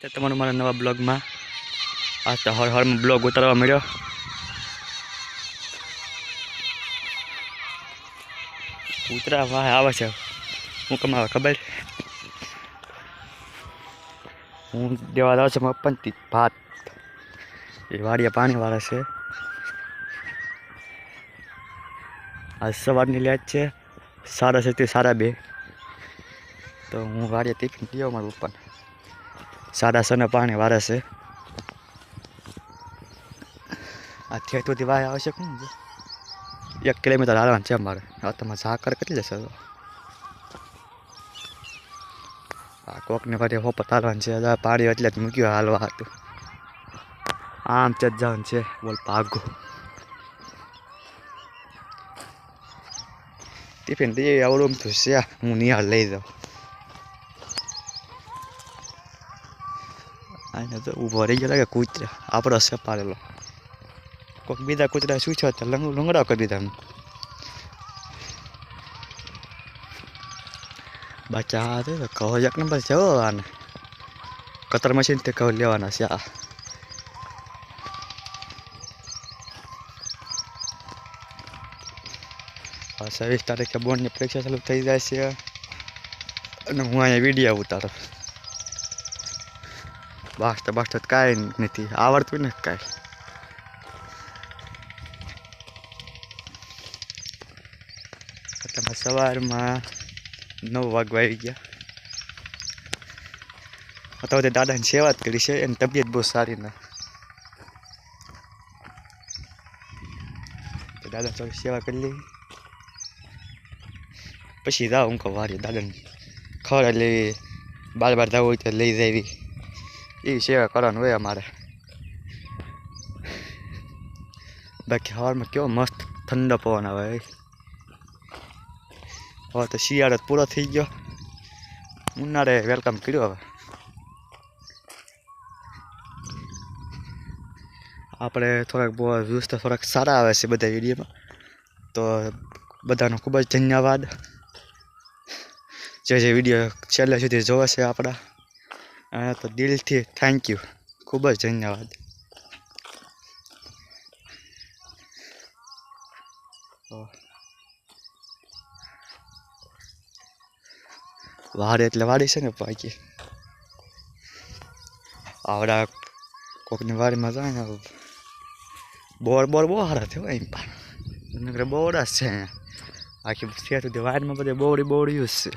તમારું મારા નવા બ્લોગમાં આ તો હળમાં બ્લોગ ઉતારવા મળ્યો. કૂતરા વાહ આવે છે. હું કમાવે ખબર હું દેવા દઉં છું પંતી ભાત એ વાડિયા પાણી વાળા છે. આજ સવારની લેટ છે 7:30 2:30 તો હું વાડિયા ટિફિન પીવો મારું ઉપર 6:30 પાણી વાળે છે. આ થેતુંથી વાય આવશ્યક નહીં 1 કિલોમીટર હાલવાનું છે મારે. આ તમે ઝાકર કેટલી જશે આ કોકને ભારે હોપત હાલવાનું છે. પાણી એટલે જ મૂક્યું હાલવા હતું. આમ જ જવાનું છે બોલ ભાગો ટિફિન દઈએ આવડું તો છે. હું નિહાળ લઈ જાઉં આને તો ઊભો રહી ગયો લાગે કૂતરા આપણો છે પાડેલો. કોઈક બીજા કૂતરા શું છે તો લંગડા કરી દીધા. બચ્ચા કહો 1 નંબર છે હો. આને કતર મશીનથી કહો લેવાના છે. 26 તારીખે બોર્ડની પરીક્ષા ચાલુ થઈ જાય છે અને હું અહીંયા વિડીયો ઉતારો. બાસ્ટ કાંઈ નથી આવડતું ને કાંઈ. તમે સવારમાં 9 વાગવા આવી ગયા. અત્યારે દાદાની સેવા જ કરી છે. એની તબિયત બહુ સારી ના તો દાદા થોડી સેવા કરી લેવી પછી જાઓ. હું કહું વારી દાદાને ખબર લેવી બાર જવું હોય તો લઈ જવી એવી સેવા કરવાનું હોય અમારે. બાકી સવારમાં કેવો મસ્ત ઠંડો પવન આવે. હવે તો શિયાળો પૂરો થઈ ગયો. ઉનાળે વેલકમ કર્યો. હવે આપણે થોડાક બહુ વ્યૂઝ તો થોડાક સારા આવે છે બધા વિડીયોમાં. તો બધાનો ખૂબ જ ધન્યવાદ જે વિડીયો છેલ્લે સુધી જોવે છે આપણા. તો દિલથી થેન્ક યુ. ખૂબ જ ધન્યવાદ. વાડે એટલે વાડી છે ને પાકી આવડા કોકની વાડીમાં જાય ને બોર બહુ સારા થયો. અહીં પણ બોડા છે આખી થયા સુધી વાડીમાં બધે બોવડી યુઝ છે.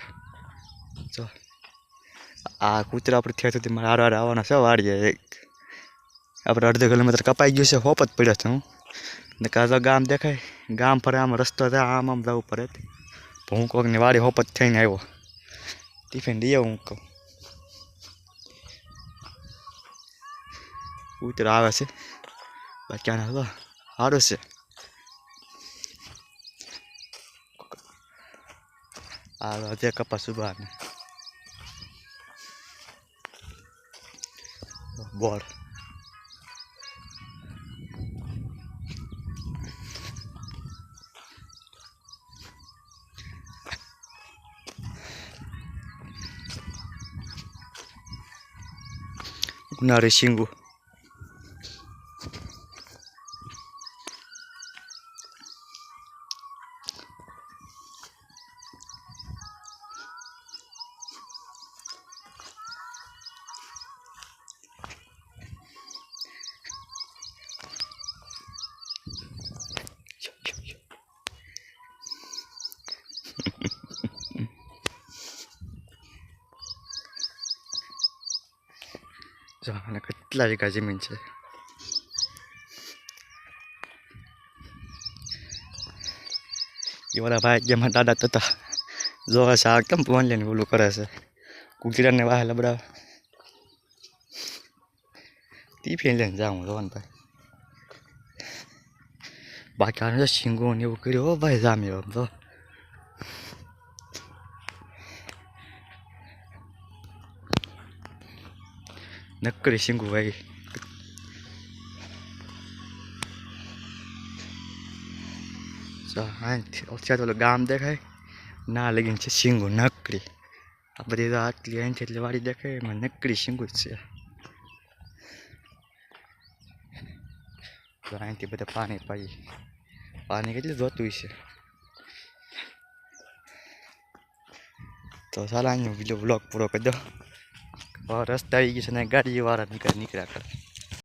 જો આ કૂતરા આપણે થયા સુધી મારે હાર આવવાના છે વાડીએ. આપણે અડધો કિલોમીટર કપાઈ ગયું છે. હોપ જ પડ્યો છે હું ને કાં ગામ દેખાય. ગામ ફરે આમ રસ્તો થાય આમ જવું પડે. હું કોકની વાડી હોપ જ થઈને આવ્યો. ટિફિન દઈએ હું કહું કૂતરા આવે છે. બાકી આને સારું છે. આ હજે કપાસ ઉભા ને બોર ઉનાળે શીંગું જો અને કેટલા વીઘા જમીન છે. એ વાળા ભાઈ જેમાં દાદા તતા જોવા છે. આ કેમ ઓનલાઈન ઓલું કરે છે કુકીરાને વાહ લબડા. ટિફિન લઈને જાઉં જોવાનું ભાઈ. બાકી આને શીંગો ને એવું કર્યું હો ભાઈ. જામે એમ તો નકરી શીંગું ભાઈ. તો ગામ દેખાય ના લગીને છે શીંગું નકરી. આ બધી આટલી અહીંથી એટલી વાડી દેખાય એમાં નકરી શીંગું જ છે. તો અહીંથી બધા પાણી પાઈ પાણી કેટલું જોતું છે. તો ચાલો અહીંનો બીજો બ્લોગ પૂરો કરી દો. રસ્તા આવી ગયો છે ને ગાડીવાળા નીકળ્યા કરે.